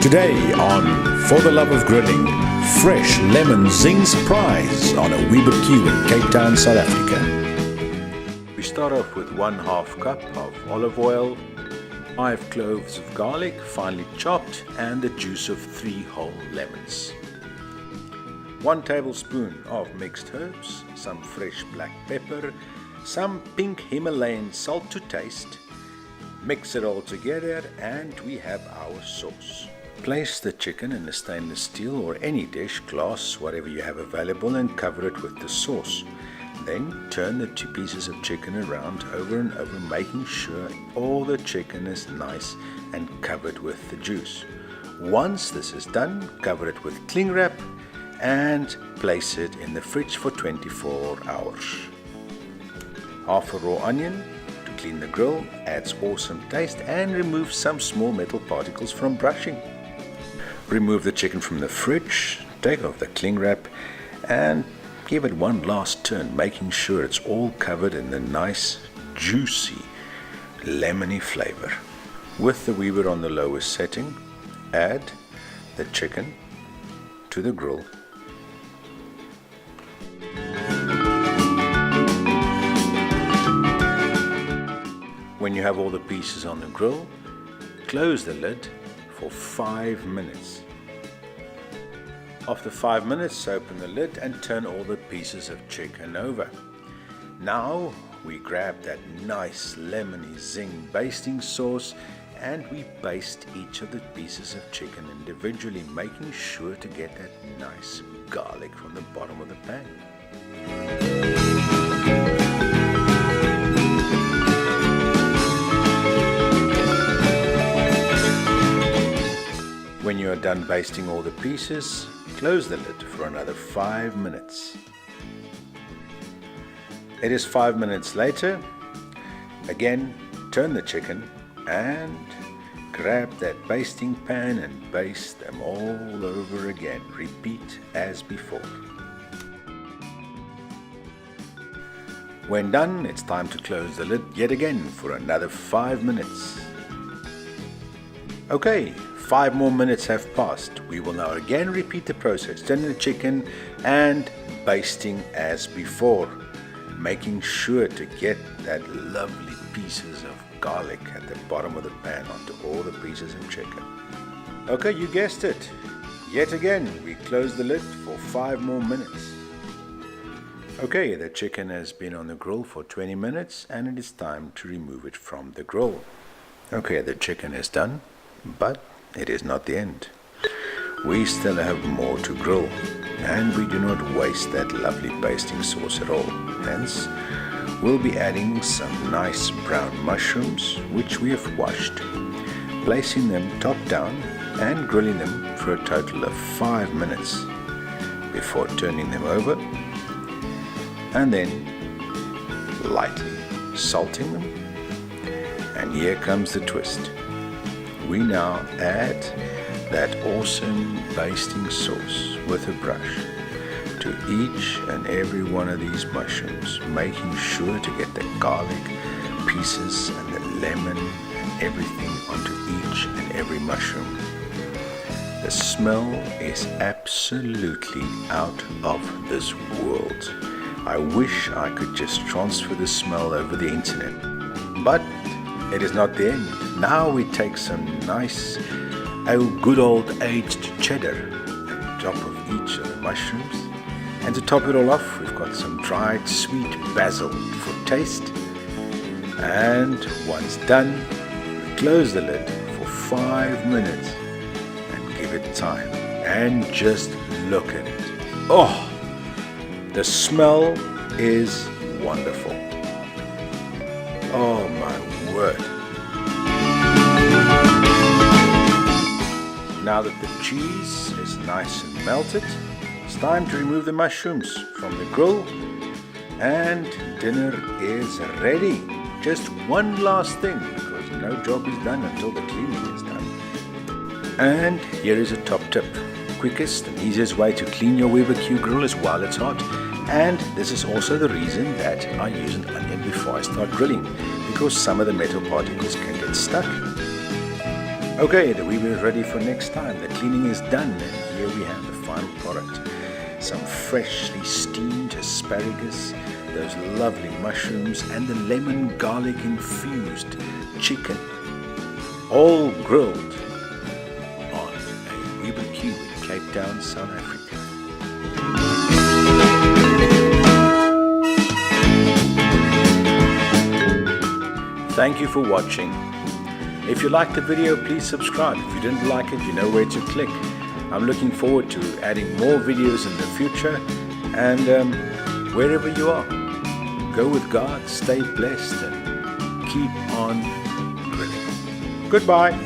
Today on For the Love of Grilling, fresh lemon Zing Suprise on a wee barbecue in Cape Town, South Africa. We start off with 1/2 cup of olive oil, 5 cloves of garlic finely chopped, and the juice of 3 whole lemons. 1 tablespoon of mixed herbs, some fresh black pepper, some pink Himalayan salt to taste. Mix it all together and we have our sauce. Place the chicken in a stainless steel or any dish, glass, whatever you have available, and cover it with the sauce. Then turn the 2 pieces of chicken around over and over, making sure all the chicken is nice and covered with the juice. Once this is done, cover it with cling wrap and place it in the fridge for 24 hours. Half a raw onion to clean the grill adds awesome taste and removes some small metal particles from brushing. Remove the chicken from the fridge, take off the cling wrap and give it one last turn, making sure it's all covered in the nice, juicy, lemony flavor. With the weaver on the lowest setting, add the chicken to the grill. When you have all the pieces on the grill, close the lid for 5 minutes. After 5 minutes, open the lid and turn all the pieces of chicken over. Now we grab that nice lemony Zing basting sauce and we baste each of the pieces of chicken individually, making sure to get that nice garlic from the bottom of the pan. When you are done basting all the pieces, close the lid for another 5 minutes. It is 5 minutes later. Again, turn the chicken and grab that basting pan and baste them all over again. Repeat as before. When done, it's time to close the lid yet again for another 5 minutes. Okay, 5 more minutes have passed. We will now again repeat the process, turning the chicken and basting as before, making sure to get that lovely pieces of garlic at the bottom of the pan onto all the pieces of chicken. Okay, you guessed it. Yet again, we close the lid for 5 more minutes. Okay, the chicken has been on the grill for 20 minutes and it is time to remove it from the grill. Okay, the chicken is done, but it is not the end. We still have more to grill, and we do not waste that lovely basting sauce at all. Hence, we'll be adding some nice brown mushrooms, which we have washed, placing them top down and grilling them for a total of 5 minutes before turning them over, and then lightly salting them. And here comes the twist. We now add that awesome basting sauce with a brush to each and every one of these mushrooms, making sure to get the garlic pieces and the lemon and everything onto each and every mushroom. The smell is absolutely out of this world. I wish I could just transfer the smell over the internet, but it is not the end. Now we take some nice good old aged cheddar on top of each of the mushrooms, and to top it all off we've got some dried sweet basil for taste. And once done, we close the lid for 5 minutes and give it time, and just look at it. Oh, the smell is wonderful. Oh my word. Now that the cheese is nice and melted, it's time to remove the mushrooms from the grill, and dinner is ready. Just one last thing, because no job is done until the cleaning is done. And here is a top tip. Quickest and easiest way to clean your barbecue grill is while it's hot. And this is also the reason that I use an onion before I start grilling, because some of the metal particles can get stuck. Okay, the weevil is ready for next time. The cleaning is done, and here we have the final product. Some freshly steamed asparagus, those lovely mushrooms, and the lemon garlic infused chicken, all grilled on a barbecue in Cape Town, South Africa. Thank you for watching. If you liked the video, please subscribe. If you didn't like it, you know where to click. I'm looking forward to adding more videos in the future, and wherever you are, go with God, stay blessed, and keep on grilling. Goodbye.